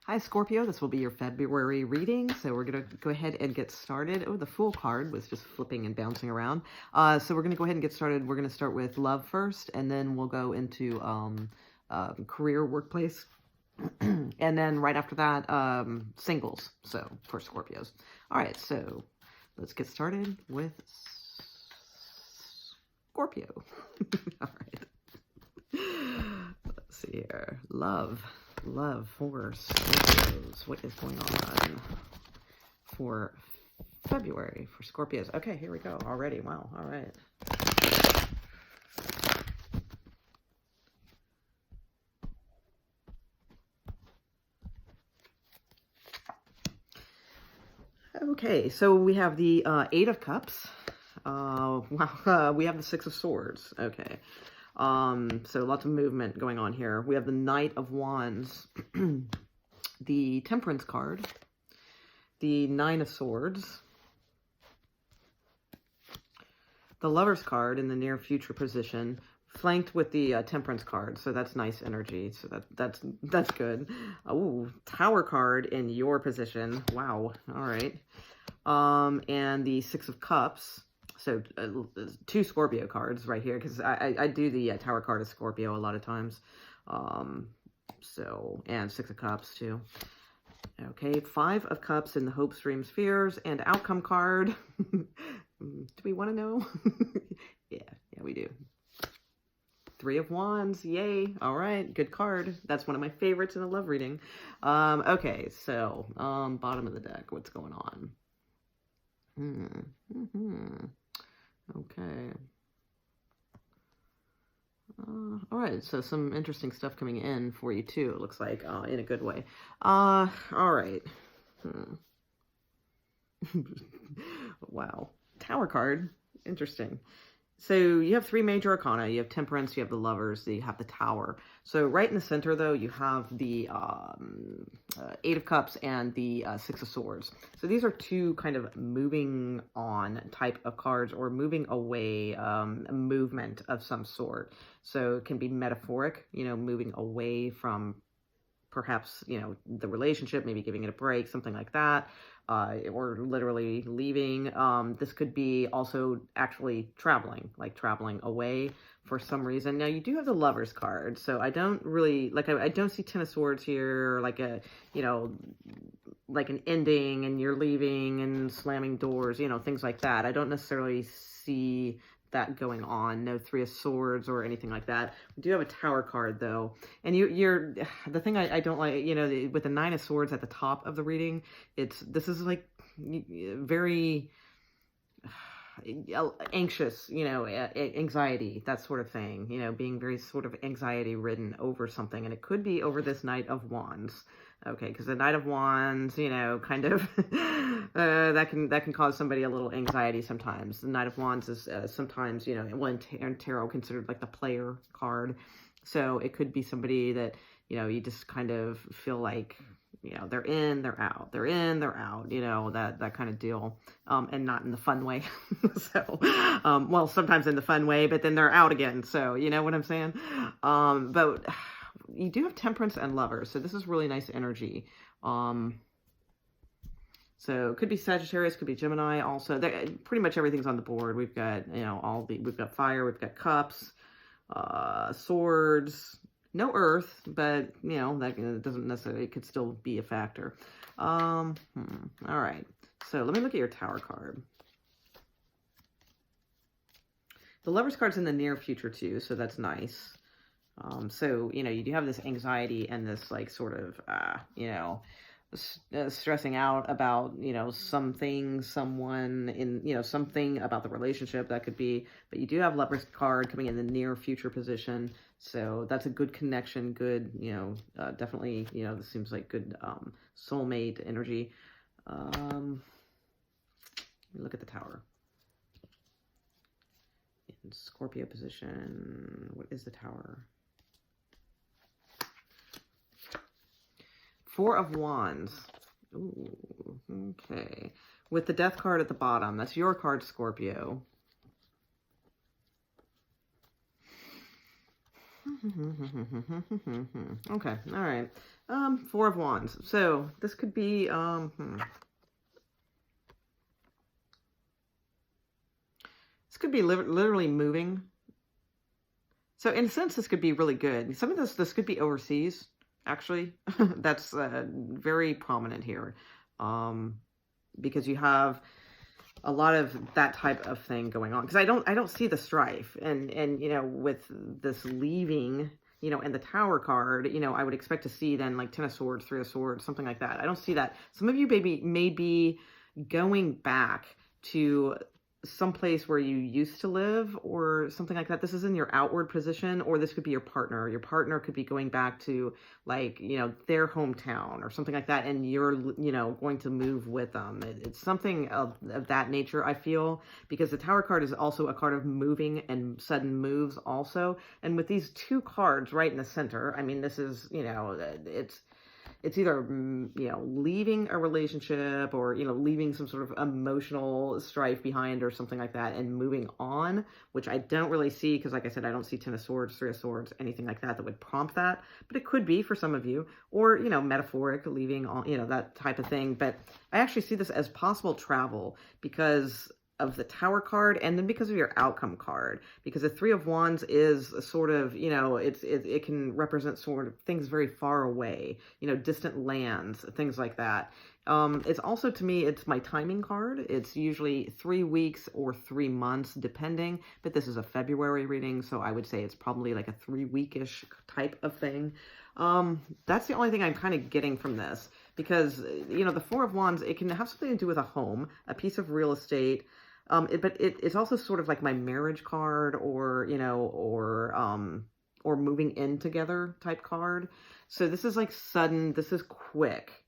Hi, Scorpio. This will be your February reading. So we're going to go ahead and get started. Oh, the Fool card was just flipping and bouncing around. So we're going to go ahead and get started. We're going to start with love first, and then we'll go into career, workplace. And then right after that, singles. So for Scorpios. All right, so let's get started with Scorpio. All right. Let's see here. Love for Scorpios. What is going on for February for Scorpios? Okay, here we go already. Wow. All right. Okay, so we have the Eight of Cups. We have the Six of Swords. Okay. So lots of movement going on here. We have the Knight of Wands, the Temperance card, the Nine of Swords, the Lover's card in the near future position, flanked with the Temperance card. So that's nice energy. So that's good. Oh, Tower card in your position. Wow. All right. And the Six of Cups. So two Scorpio cards right here, because I do the Tower card of Scorpio a lot of times. And Six of Cups too. Okay, Five of Cups in the Hopes, Dreams, Fears, and Outcome card. Do we want to know? Yeah, we do. Three of Wands, yay. All right, good card. That's one of my favorites in a love reading. Okay, so bottom of the deck, what's going on? Okay. All right, so some interesting stuff coming in for you too, it looks like, in a good way. All right. Wow. Tower card. Interesting. So you have three major arcana. You have Temperance, you have the Lovers, you have the Tower. So right in the center, though, you have the Eight of Cups and the Six of Swords. So these are two kind of moving on type of cards, or moving away, a movement of some sort. So it can be metaphoric, moving away from perhaps, the relationship, maybe giving it a break, something like that. Or literally leaving. This could be also actually traveling, like traveling away for some reason. Now, you do have the Lover's card, so I don't really, I don't see Ten of Swords here, like like an ending and you're leaving and slamming doors, things like that. I don't necessarily see that going on. No Three of Swords or anything like that. We do have a Tower card though, and you're the thing I don't like, with the Nine of Swords at the top of the reading, this is like very anxious, anxiety, that sort of thing, being very sort of anxiety ridden over something, and it could be over this Knight of Wands. Okay, because the Knight of Wands, kind of, that can cause somebody a little anxiety sometimes. The Knight of Wands is sometimes, in tarot, considered like the player card. So it could be somebody that, you just kind of feel like, they're in, they're out, they're in, they're out, that kind of deal, and not in the fun way. So, well, sometimes in the fun way, but then they're out again. So, you know what I'm saying? But you do have Temperance and Lovers, so this is really nice energy. So it could be Sagittarius, could be Gemini also. Pretty much everything's on the board. We've got, we've got fire, we've got cups, swords, no earth, but, that doesn't necessarily, it could still be a factor. All right. So let me look at your Tower card. The Lover's card's in the near future too, so that's nice. So, you do have this anxiety and this, like, sort of, stressing out about, something, someone in, something about the relationship that could be, but you do have Lover's card coming in the near future position. So that's a good connection, good, definitely, this seems like good, soulmate energy. Look at the Tower. In Scorpio position, what is the Tower? Four of Wands. Ooh, okay. With the Death card at the bottom. That's your card, Scorpio. Okay, all right. Four of Wands. So this could be, this could be literally moving. So in a sense, this could be really good. Some of this could be overseas, actually. That's very prominent here. Because you have a lot of that type of thing going on. Because I don't see the strife. And you know, with this leaving, you know, and the Tower card, you know, I would expect to see then like Ten of Swords, Three of Swords, something like that. I don't see that. Some of you may be going back to some place where you used to live or something like that. This is in your outward position, or this could be your partner. Your partner could be going back to like, you know, their hometown or something like that. And you're, you know, going to move with them. It's something of that nature, I feel, because the Tower card is also a card of moving and sudden moves also. And with these two cards right in the center, I mean, this is, you know, it's either, you know, leaving a relationship or, you know, leaving some sort of emotional strife behind or something like that and moving on, which I don't really see because, like I said, I don't see Ten of Swords, Three of Swords, anything like that that would prompt that. But it could be for some of you, or, you know, metaphoric, leaving on, you know, that type of thing. But I actually see this as possible travel because of the Tower card, and then because of your outcome card, because the Three of Wands is a sort of, you know, it can represent sort of things very far away, you know, distant lands, things like that. It's also, to me, it's my timing card. It's usually 3 weeks or 3 months, depending, but this is a February reading, so I would say it's probably like a 3-week-ish type of thing. That's the only thing I'm kind of getting from this, because, you know, the Four of Wands, it can have something to do with a home, a piece of real estate. But it's also sort of like my marriage card, or, you know, or moving in together type card. So this is like sudden, this is quick,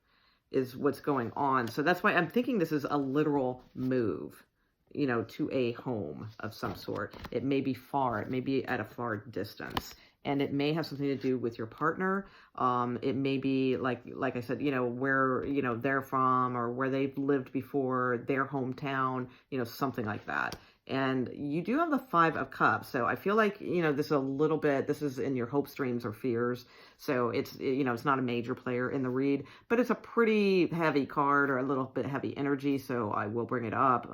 is what's going on. So that's why I'm thinking this is a literal move, you know, to a home of some sort. It may be far, it may be at a far distance. And it may have something to do with your partner. It may be like I said, you know, where, you know, they're from, or where they've lived before, their hometown, you know, something like that. And you do have the Five of Cups. So I feel like, you know, this is a little bit, this is in your hopes, dreams, or fears. So it's, you know, it's not a major player in the read, but it's a pretty heavy card, or a little bit heavy energy. So I will bring it up.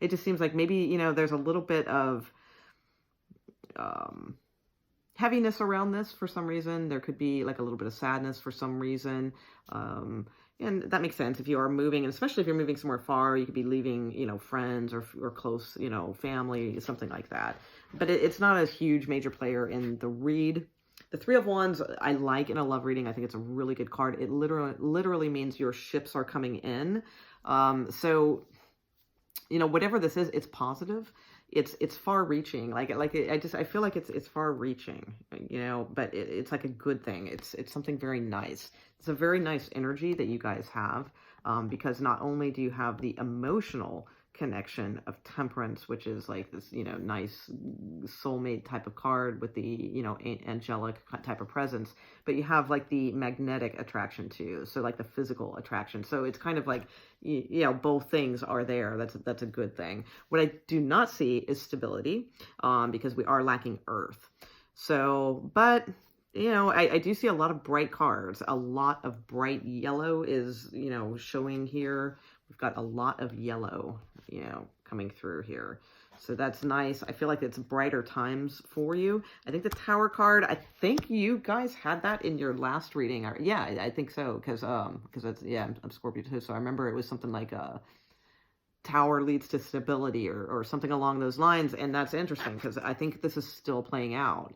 It just seems like maybe, you know, there's a little bit of, heaviness around this for some reason. There could be like a little bit of sadness for some reason. And that makes sense if you are moving, and especially if you're moving somewhere far, you could be leaving, you know, friends or close, you know, family, something like that. But it's not a huge major player in the read. The Three of Wands, I like in a love reading. I think it's a really good card. It literally means your ships are coming in. So, you know, whatever this is, it's positive. It's far reaching. I feel like it's far reaching, you know, but it's like a good thing. It's something very nice. It's a very nice energy that you guys have, because not only do you have the emotional connection of Temperance, which is like this, you know, nice soulmate type of card with the, you know, angelic type of presence, but you have like the magnetic attraction too. So like the physical attraction. So it's kind of like, you know, both things are there. That's a good thing. What I do not see is stability, because we are lacking Earth. So, but, you know, I do see a lot of bright cards. A lot of bright yellow is, you know, showing here. We've got a lot of yellow, you know, coming through here. So that's nice. I feel like it's brighter times for you. I think the Tower card, I think you guys had that in your last reading. Or, yeah, I think so. Because that's, yeah, I'm Scorpio too. So I remember it was something like Tower leads to stability, or something along those lines. And that's interesting because I think this is still playing out.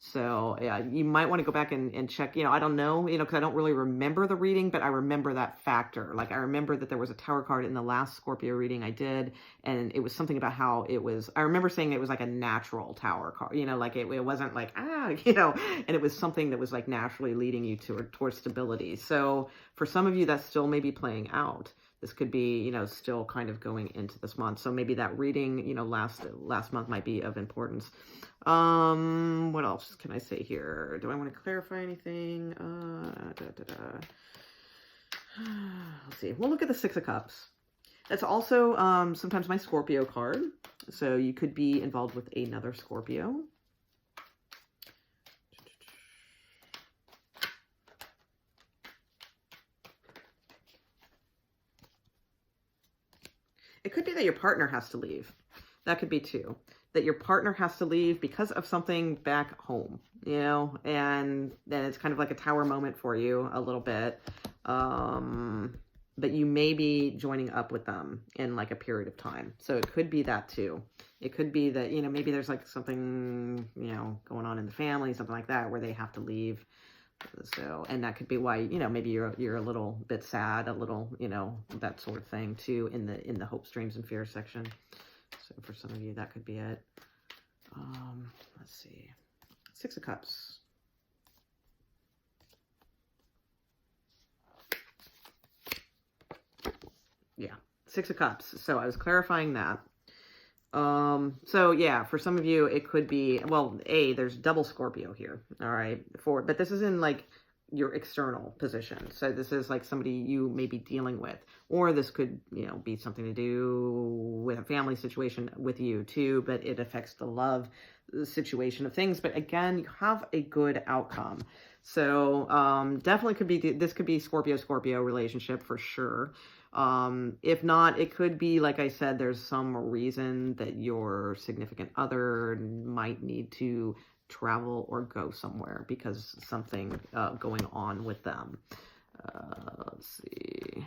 So yeah, you might want to go back and check, you know, I don't know, you know, because I don't really remember the reading, but I remember that factor. Like I remember that there was a Tower card in the last Scorpio reading I did, and it was something about how it was, I remember saying it was like a natural Tower card, you know, like it wasn't like, you know, and it was something that was like naturally leading you towards stability. So for some of you, that's still maybe playing out. This could be, you know, still kind of going into this month. So maybe that reading, you know, last month might be of importance. What else can I say here? Do I want to clarify anything? Let's see. We'll look at the Six of Cups. That's also sometimes my Scorpio card. So you could be involved with another Scorpio. It could be that your partner has to leave. That could be too. That your partner has to leave because of something back home, you know, and then it's kind of like a tower moment for you a little bit. But you may be joining up with them in like a period of time. So it could be that too. It could be that, you know, maybe there's like something, you know, going on in the family, something like that, where they have to leave. So, and that could be why, you know, maybe you're a little bit sad, a little, you know, that sort of thing too, in the hopes, dreams, and fears section. So for some of you, that could be it. Let's see. 6 of Cups. Yeah, 6 of Cups. So I was clarifying that. So yeah, for some of you, it could be, well, there's double Scorpio here. All right. But this is in like your external position. So this is like somebody you may be dealing with, or this could, you know, be something to do with a family situation with you too, but it affects the love situation of things. But again, you have a good outcome. So, definitely could be, this could be Scorpio relationship for sure. If not, it could be, like I said, there's some reason that your significant other might need to travel or go somewhere because something going on with them. Let's see.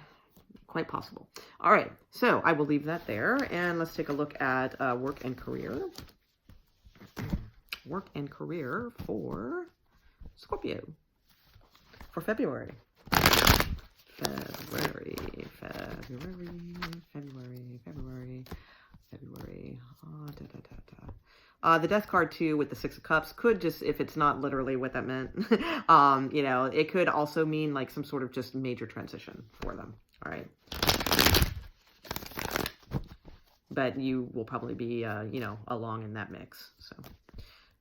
Quite possible. All right, so I will leave that there, and let's take a look at work and career. Work and career for Scorpio for February. The Death card too with the 6 of Cups could just, if it's not literally what that meant, you know, it could also mean like some sort of just major transition for them. All right. But you will probably be, you know, along in that mix. So,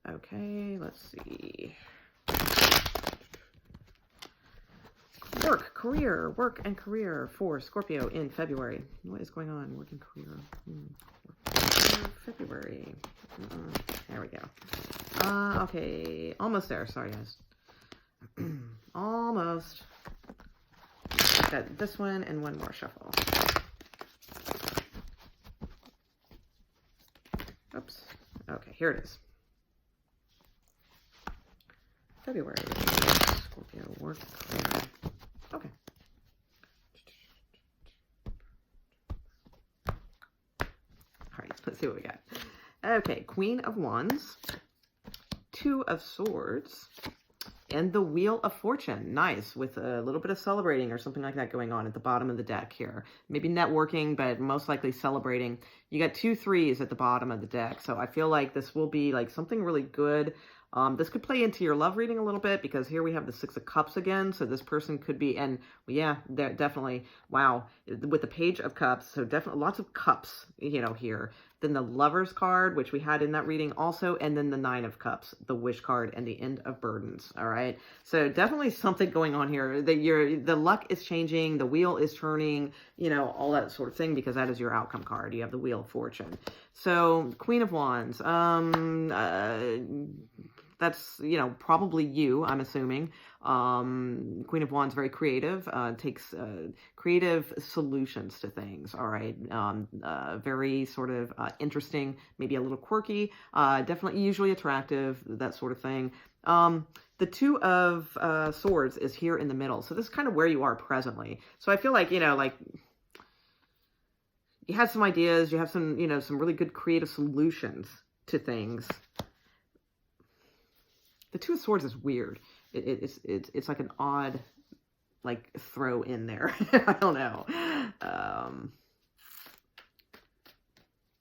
okay, let's see. Work and career for Scorpio in February. What is going on? Work and career. February. There we go. Okay, almost there. Sorry, guys. Almost. Got this one and one more shuffle. Oops. Okay, here it is. February. Scorpio work. Career. Okay. All right, let's see what we got. Okay, Queen of Wands, 2 of Swords, and the Wheel of Fortune. Nice, with a little bit of celebrating or something like that going on at the bottom of the deck here. Maybe networking, but most likely celebrating. You got 2 3s at the bottom of the deck, so I feel like this will be like something really good. This could play into your love reading a little bit because here we have the 6 of Cups again. So this person could be, and yeah, definitely, wow, with the Page of Cups. So definitely lots of cups, you know, here. Then the Lovers card, which we had in that reading also, and then the 9 of Cups, the Wish card, and the End of Burdens. All right. So definitely something going on here that the luck is changing, the wheel is turning, you know, all that sort of thing, because that is your outcome card. You have the Wheel of Fortune. So Queen of Wands, that's, you know, probably you, I'm assuming. Queen of Wands, very creative, takes creative solutions to things, all right? Very sort of interesting, maybe a little quirky, definitely usually attractive, that sort of thing. The 2 of Swords is here in the middle, so this is kind of where you are presently. So I feel like, you know, like, you have some ideas, you have some, you know, some really good creative solutions to things. The 2 of Swords is weird. It's like an odd, like, throw in there. I don't know.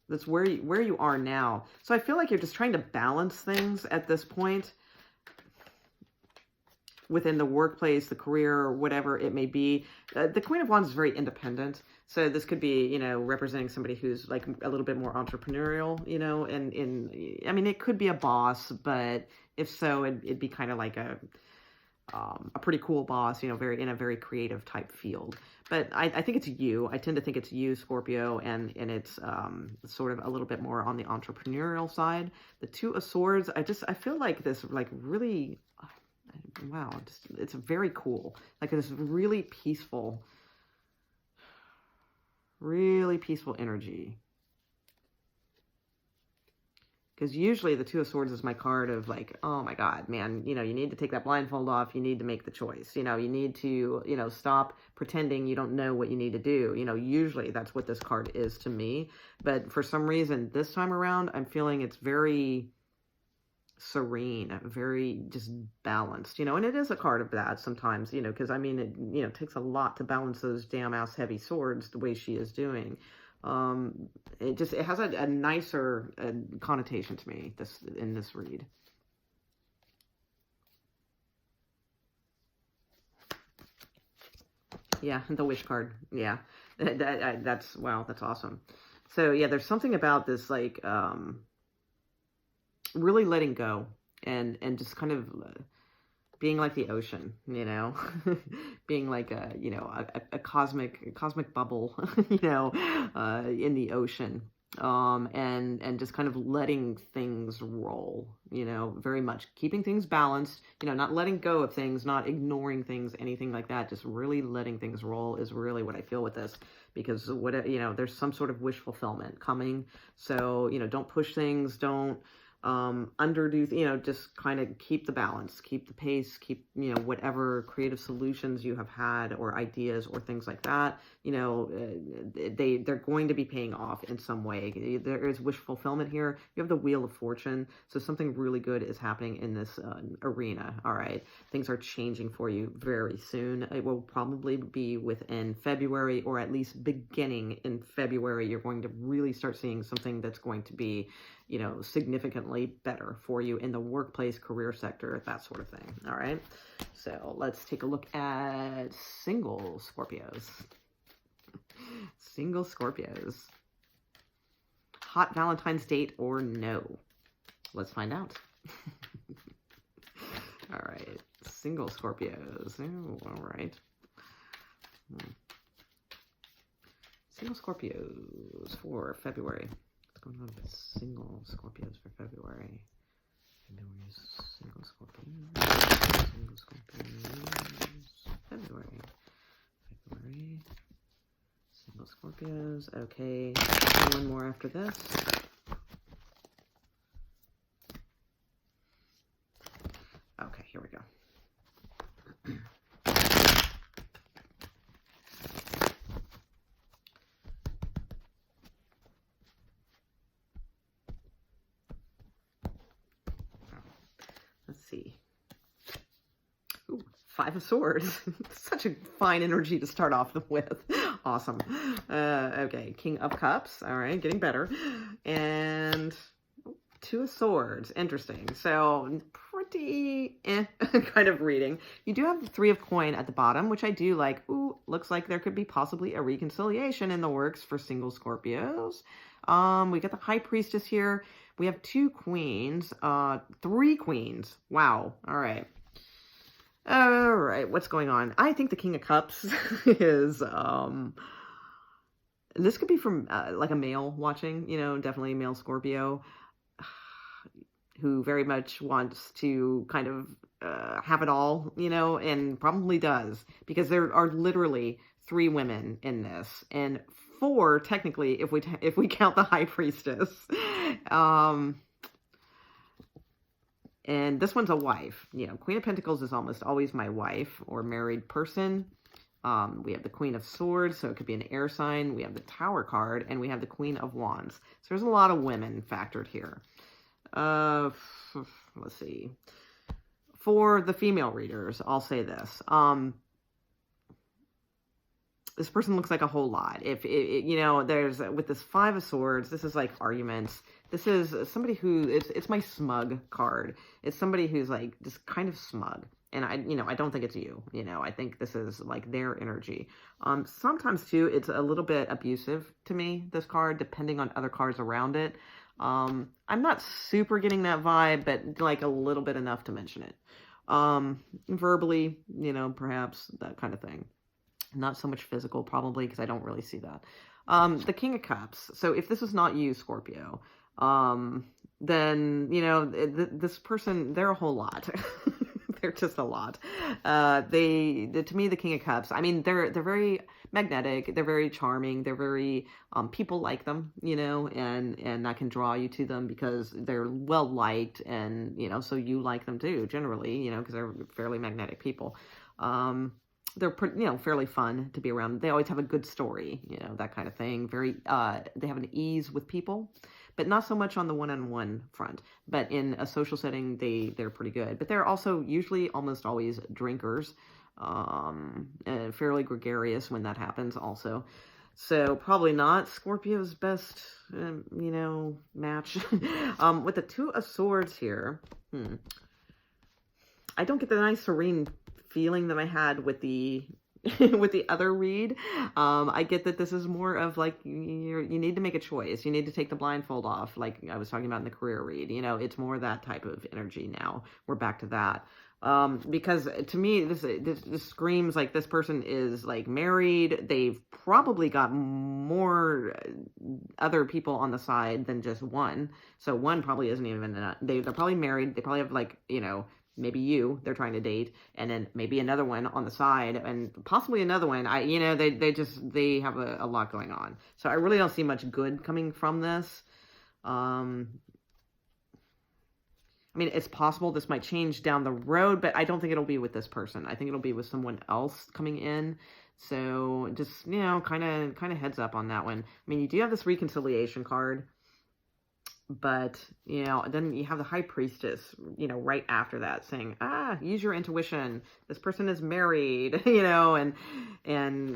That's where you are now. So I feel like you're just trying to balance things at this point within the workplace, the career, or whatever it may be. The Queen of Wands is very independent. So this could be, you know, representing somebody who's like a little bit more entrepreneurial, you know, and I mean, it could be a boss, but if so, it'd be kind of like a pretty cool boss, you know, in a very creative type field. But I think it's you. I tend to think it's you, Scorpio, and it's sort of a little bit more on the entrepreneurial side. The 2 of Swords, I feel like this, like, really, wow, it's very cool. Like, this really peaceful, Really peaceful energy. Because usually the Two of Swords is my card of like, oh my God, man, you know, you need to take that blindfold off. You need to make the choice. You know, you need to, you know, stop pretending you don't know what you need to do. You know, usually that's what this card is to me. But for some reason, this time around, I'm feeling it's very serene, very just balanced, you know, and it is a card of that sometimes, you know, because I mean, it, you know, takes a lot to balance those damn ass heavy swords the way she is doing. It has a nicer connotation to me in this read. Yeah, the wish card. Yeah, that's wow, that's awesome. So yeah, there's something about this like really letting go and just kind of being like the ocean, you know, being like a, you know, a cosmic bubble, you know, in the ocean, and just kind of letting things roll, you know, very much keeping things balanced, you know, not letting go of things, not ignoring things, anything like that, just really letting things roll is really what I feel with this, because what, you know, there's some sort of wish fulfillment coming, so, you know, don't push things, don't underdo, you know, just kind of keep the balance, keep the pace, keep, you know, whatever creative solutions you have had or ideas or things like that, you know, they're going to be paying off in some way. There is wish fulfillment here. You have the Wheel of Fortune, so something really good is happening in this arena. All right, things are changing for you very soon. It will probably be within February, or at least beginning in February. You're going to really start seeing something that's going to be, you know, significantly better for you in the workplace, career sector, that sort of thing. All right. So let's take a look at single Scorpios. Single Scorpios. Hot Valentine's date or no? Let's find out. All right. Single Scorpios. Oh, all right. Single Scorpios for February. Going on with single Scorpios for February. Single Scorpios. Single Scorpios. February. Single Scorpios. Okay. One more after this. Okay, here we go. Let's see. Ooh, Five of Swords. Such a fine energy to start off with. Awesome. Okay, King of Cups. All right, getting better. And Two of Swords. Interesting. So, pretty kind of reading. You do have the Three of Coin at the bottom, which I do like. Ooh, looks like there could be possibly a reconciliation in the works for single Scorpios. We got the High Priestess here. We have two queens, three queens. Wow. All right. All right. What's going on? I think the King of Cups is, this could be from like a male watching, you know, definitely a male Scorpio who very much wants to kind of have it all, you know, and probably does, because there are literally three women in this, and four technically if we count the High Priestess. And this one's a wife. You know, Queen of Pentacles is almost always my wife or married person. We have the Queen of Swords, so it could be an air sign. We have the Tower card, and we have the Queen of Wands. So there's a lot of women factored here. Let's see. For the female readers, I'll say this. This person looks like a whole lot. If you know, there's with this Five of Swords, this is like arguments. This is somebody who it's my smug card. It's somebody who's like just kind of smug. And I don't think it's you. You know, I think this is like their energy. Sometimes too, it's a little bit abusive to me, this card, depending on other cards around it. I'm not super getting that vibe, but like a little bit enough to mention it. Verbally, you know, perhaps that kind of thing. Not so much physical, probably, because I don't really see that. The King of Cups. So if this is not you, Scorpio, then, you know, this person, they're a whole lot. They're just a lot. To me, the King of Cups, I mean, they're very magnetic. They're very charming. They're very, people like them, you know, and that can draw you to them because they're well liked, and, you know, so you like them too, generally, you know, because they're fairly magnetic people. They're you know, fairly fun to be around. They always have a good story, you know, that kind of thing. Very, they have an ease with people, but not so much on the one-on-one front. But in a social setting, they're pretty good. But they're also usually almost always drinkers, and fairly gregarious when that happens also. So probably not Scorpio's best, you know, match. With the Two of Swords here, I don't get the nice serene feeling that I had with the with the other read. I get that this is more of like you need to make a choice. You need to take the blindfold off, like I was talking about in the career read. You know, it's more that type of energy now. We're back to that. Because to me, this screams like this person is like married. They've probably got more other people on the side than just one. So one probably isn't even, they're probably married. They probably have, like, you know, maybe you they're trying to date, and then maybe another one on the side, and possibly another one. You know, they have a lot going on. So I really don't see much good coming from this. I mean, it's possible this might change down the road, but I don't think it'll be with this person. I think it'll be with someone else coming in. So just, you know, kind of heads up on that one. I mean, you do have this reconciliation card, but, you know, then you have the High Priestess, you know, right after that saying, use your intuition. This person is married, you know, and,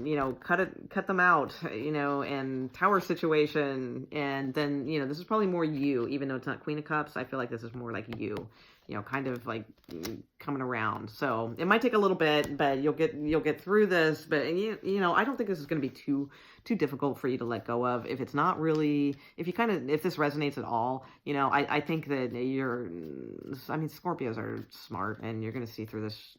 you know, cut them out, you know, and Tower situation. And then, you know, this is probably more you, even though it's not Queen of Cups. I feel like this is more like you know, kind of like coming around. So it might take a little bit, but you'll get through this. But you know, I don't think this is going to be too difficult for you to let go of. If it's not really, if this resonates at all, you know, I think that I mean, Scorpios are smart, and you're going to see through this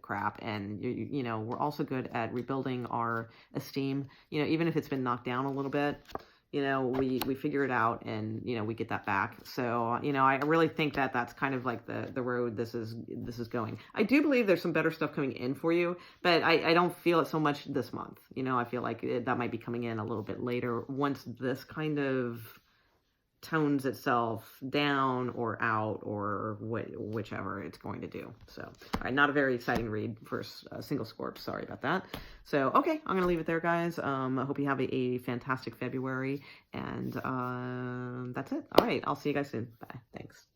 crap. And you know, we're also good at rebuilding our esteem, you know, even if it's been knocked down a little bit. You know, we figure it out, and, you know, we get that back. So, you know, I really think that that's kind of like the road this is going. I do believe there's some better stuff coming in for you, but I don't feel it so much this month. You know, I feel like that might be coming in a little bit later once this kind of tones itself down or out, or whichever it's going to do. So, all right, not a very exciting read for a single Scorp. Sorry about that. So, okay, I'm going to leave it there, guys. I hope you have a fantastic February, and that's it. All right, I'll see you guys soon. Bye. Thanks.